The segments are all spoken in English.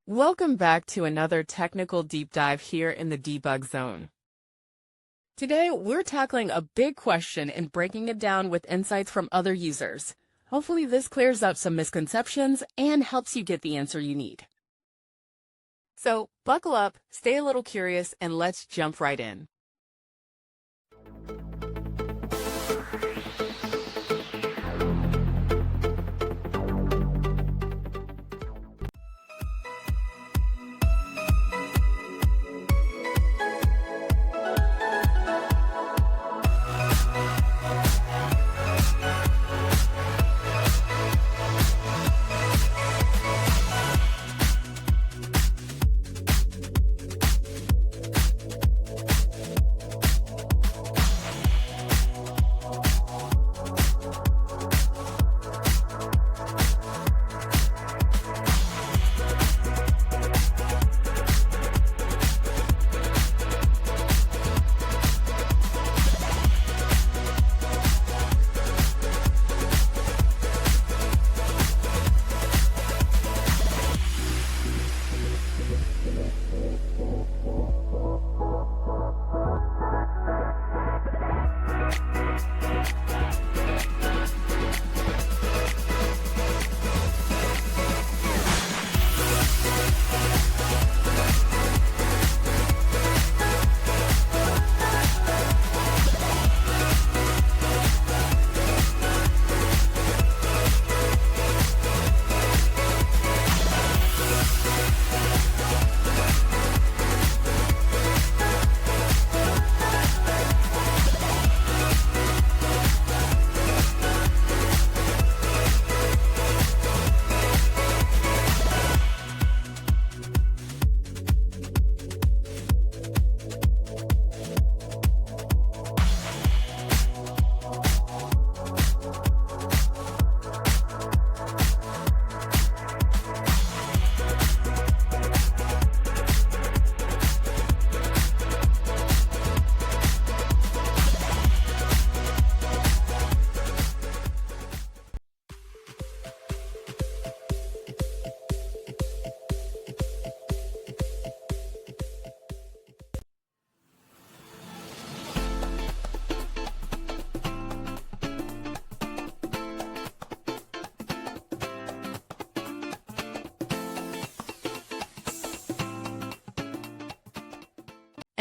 Welcome back to another technical deep dive here in the Debug Zone. Today, we're tackling a big question and breaking it down with insights from other users. Hopefully this clears up some misconceptions and helps you get the answer you need. So, buckle up, stay a little curious, and let's jump right in.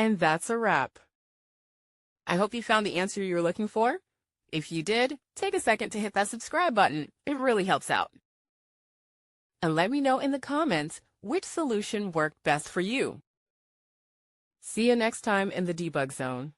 And that's a wrap. I hope you found the answer you were looking for. If you did, take a second to hit that subscribe button. It really helps out. And let me know in the comments which solution worked best for you. See you next time in the Debug Zone.